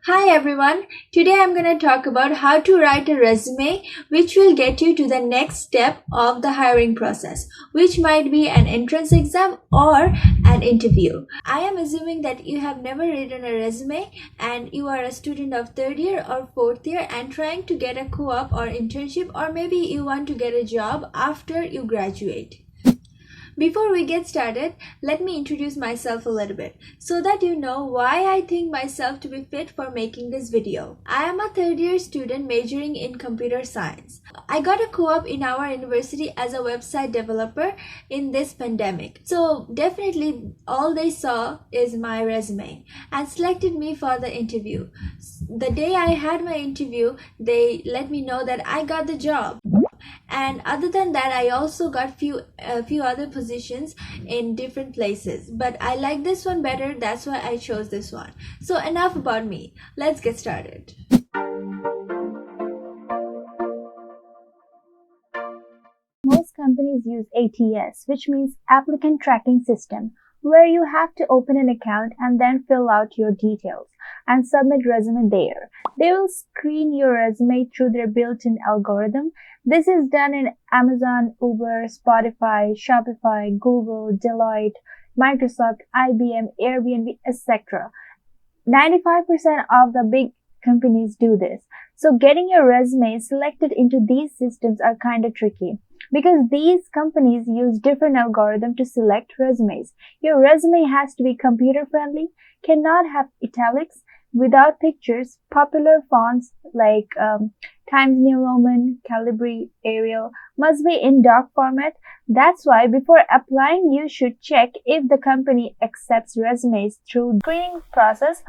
Hi everyone. Today I'm going to talk about how to write a resume which will get you to the next step of the hiring process, which might be an entrance exam or an interview. I am assuming that you have never written a resume and you are a student of third year or fourth year and trying to get a co-op or internship, or maybe you want to get a job after you graduate. Before we get started, let me introduce myself a little bit so that you know why I think myself to be fit for making this video. I am a third year student majoring in computer science. I got a co-op in our university as a website developer in this pandemic. So definitely all they saw is my resume and selected me for the interview. The day I had my interview, they let me know that I got the job. And other than that, I also got a few other positions in different places, but I like this one better. That's why I chose this one. So enough about me, let's get started. Most companies use ATS, which means Applicant Tracking System, where you have to open an account and then fill out your details and submit resume there. They will screen your resume through their built-in algorithm. This is done in Amazon, Uber, Spotify, Shopify, Google, Deloitte, Microsoft, IBM, Airbnb, etc. 95% of the big companies do this. So getting your resume selected into these systems are kind of tricky because these companies use different algorithms to select resumes. Your resume has to be computer friendly, cannot have italics, without pictures, popular fonts like Times New Roman, Calibri, Arial must be in doc format. That's why before applying, you should check if the company accepts resumes through the screening process.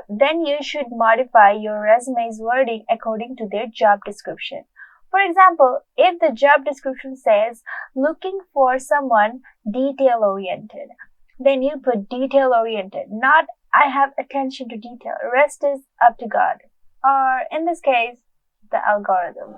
Then you should modify your resume's wording according to their job description. For example, if the job description says looking for someone detail oriented, then you put detail oriented, not I have attention to detail. Rest is up to God. Or in this case, the algorithm.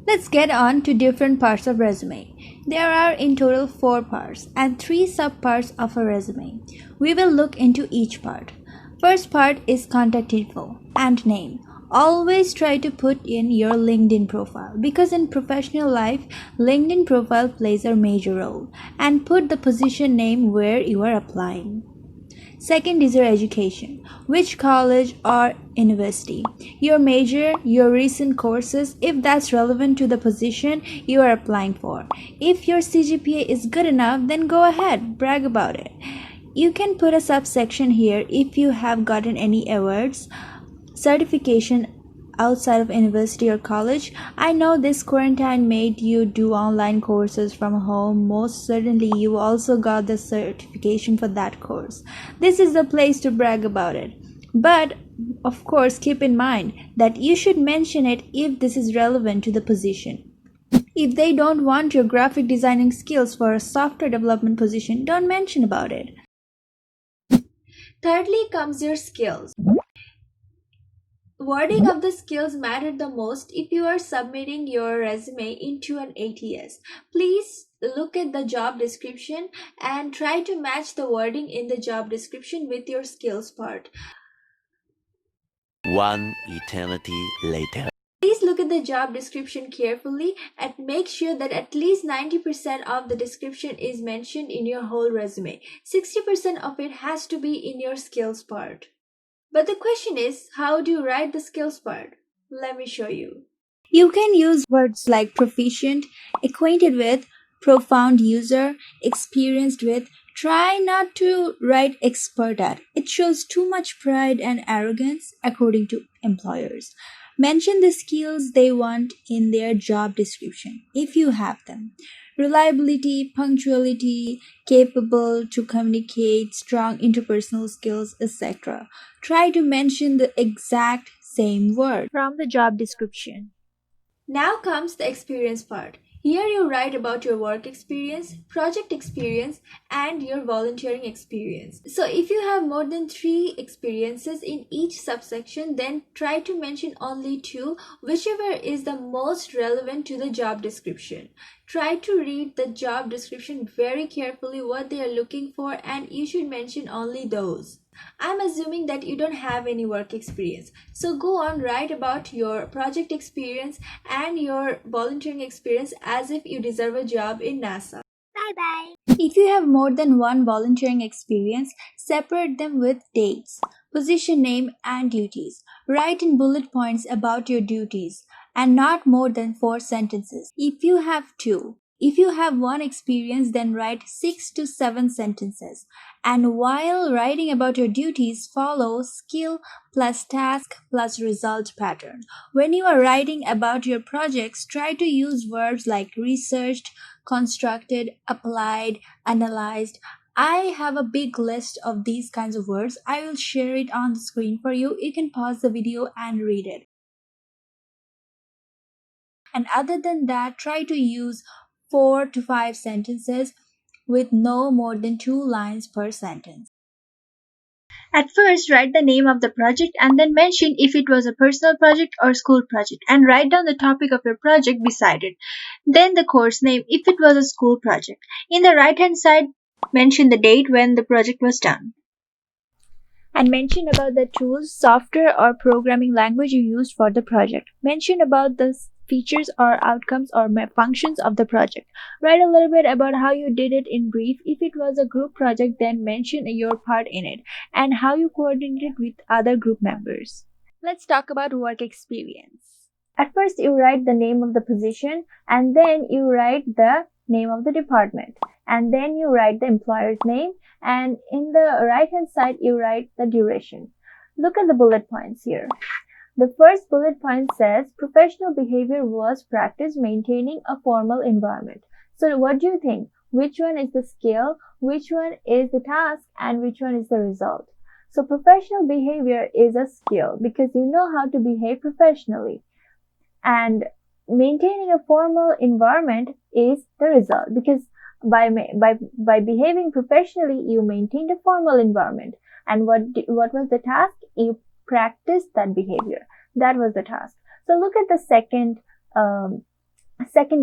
Let's get on to different parts of resume. There are in total 4 parts and 3 subparts of a resume. We will look into each part. First part is contact info and name. Always try to put in your LinkedIn profile because in professional life, LinkedIn profile plays a major role, and put the position name where you are applying. Second is your education, which college or university, your major, your recent courses, if that's relevant to the position you are applying for. If your CGPA is good enough, then go ahead, brag about it. You can put a subsection here if you have gotten any awards, certification outside of university or college. I know this quarantine made you do online courses from home. Most certainly you also got the certification for that course. This is the place to brag about it. But of course, keep in mind that you should mention it if this is relevant to the position. If they don't want your graphic designing skills for a software development position, don't mention about it. Thirdly comes your skills. Wording of the skills matter the most if you are submitting your resume into an ATS. Please look at the job description and try to match the wording in the job description with your skills part. One eternity later. Please look at the job description carefully and make sure that at least 90% of the description is mentioned in your whole resume. 60% of it has to be in your skills part. But the question is, how do you write the skills part? Let me show you. You can use words like proficient, acquainted with, profound user, experienced with. Try not to write expert at. It shows too much pride and arrogance according to employers. Mention the skills they want in their job description if you have them. Reliability, punctuality, capable to communicate, strong interpersonal skills, etc. Try to mention the exact same word From the job description. Now comes the experience part. Here you write about your work experience, project experience, and your volunteering experience. So if you have more than 3 experiences in each subsection, then try to mention only 2, whichever is the most relevant to the job description. Try to read the job description very carefully, what they are looking for, and you should mention only those. I'm assuming that you don't have any work experience. So go on, write about your project experience and your volunteering experience as if you deserve a job in NASA. Bye bye. If you have more than one volunteering experience, separate them with dates, position name, and duties. Write in bullet points about your duties and not more than 4 sentences. If you have two, if you have one experience, then write 6 to 7 sentences. And while writing about your duties, follow skill plus task plus result pattern. When you are writing about your projects, try to use verbs like researched, constructed, applied, analyzed. I have a big list of these kinds of words. I will share it on the screen for you. You can pause the video and read it. And other than that, try to use 4 to 5 sentences with no more than 2 lines per sentence. At first, write the name of the project and then mention if it was a personal project or school project, and write down the topic of your project beside it. Then the course name if it was a school project. In the right hand side, mention the date when the project was done. And mention about the tools, software, or programming language you used for the project. Mention about the features or outcomes or functions of the project. Write a little bit about how you did it in brief. If it was a group project, then mention your part in it and how you coordinated with other group members. Let's talk about work experience. At first, you write the name of the position, and then you write the name of the department, and then you write the employer's name, and in the right hand side you write the duration. Look at the bullet points here. The first bullet point says professional behavior was practiced maintaining a formal environment. So what do you think? Which one is the skill, which one is the task, and which one is the result? So professional behavior is a skill because you know how to behave professionally, and maintaining a formal environment is the result because by behaving professionally you maintained a formal environment. And what was the task? You practiced that behavior. That was the task. So look at the second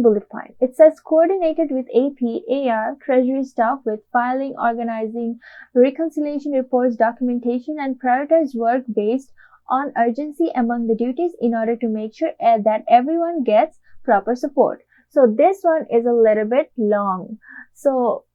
bullet point. It says coordinated with AP, AR, treasury staff with filing, organizing, reconciliation reports, documentation, and prioritized work based on urgency among the duties in order to make sure that everyone gets proper support. So this one is a little bit long. So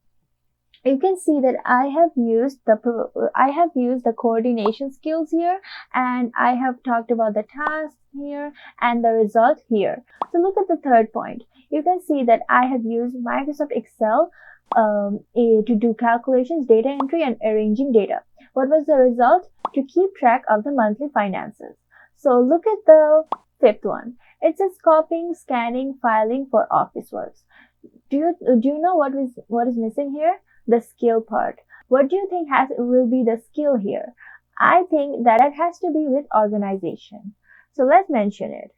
you can see that I have used the coordination skills here, and I have talked about the task here and the result here. So look at the third point. You can see that I have used Microsoft Excel to do calculations, data entry, and arranging data. What was the result? To keep track of the monthly finances. So look at the fifth one. It says copying, scanning, filing for office works. Do you know what is missing here? The skill part. What do you think will be the skill here? I think that it has to be with organization. So let's mention it.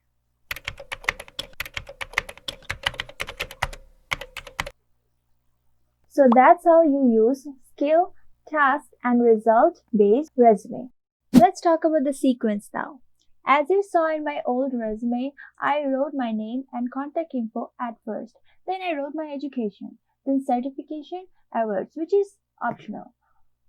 So that's how you use skill, task, and result-based resume. Let's talk about the sequence now. As you saw in my old resume, I wrote my name and contact info at first. Then I wrote my education, then certification, awards, which is optional.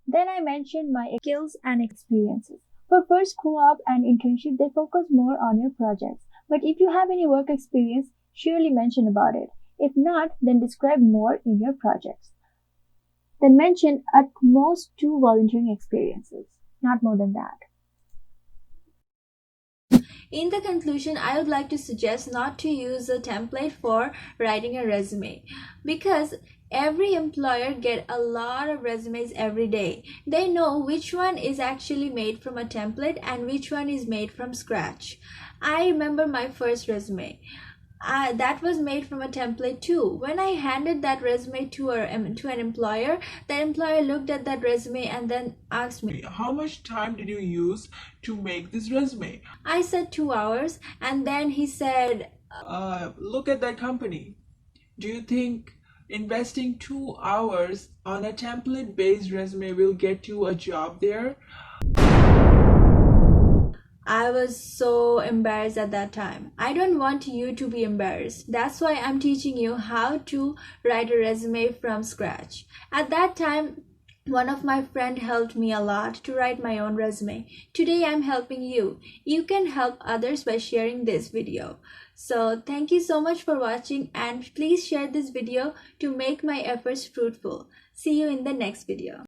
Then I mentioned my skills and experiences. For first co-op and internship, they focus more on your projects. But if you have any work experience, surely mention about it. If not, then describe more in your projects. Then mention at most 2 volunteering experiences, not more than that. In the conclusion, I would like to suggest not to use a template for writing a resume because every employer get a lot of resumes every day. They know which one is actually made from a template and which one is made from scratch. I remember my first resume. That was made from a template too. When I handed that resume to an employer, that employer looked at that resume and then asked me, how much time did you use to make this resume? I said 2 hours, and then he said, look at that company. Do you think investing 2 hours on a template based resume will get you a job there? I was so embarrassed at that time. I don't want you to be embarrassed. That's why I'm teaching you how to write a resume from scratch. At that time, One of my friend helped me a lot to write my own resume. Today I'm helping you. You can help others by sharing this video. So thank you so much for watching, and please share this video to make my efforts fruitful. See you in the next video.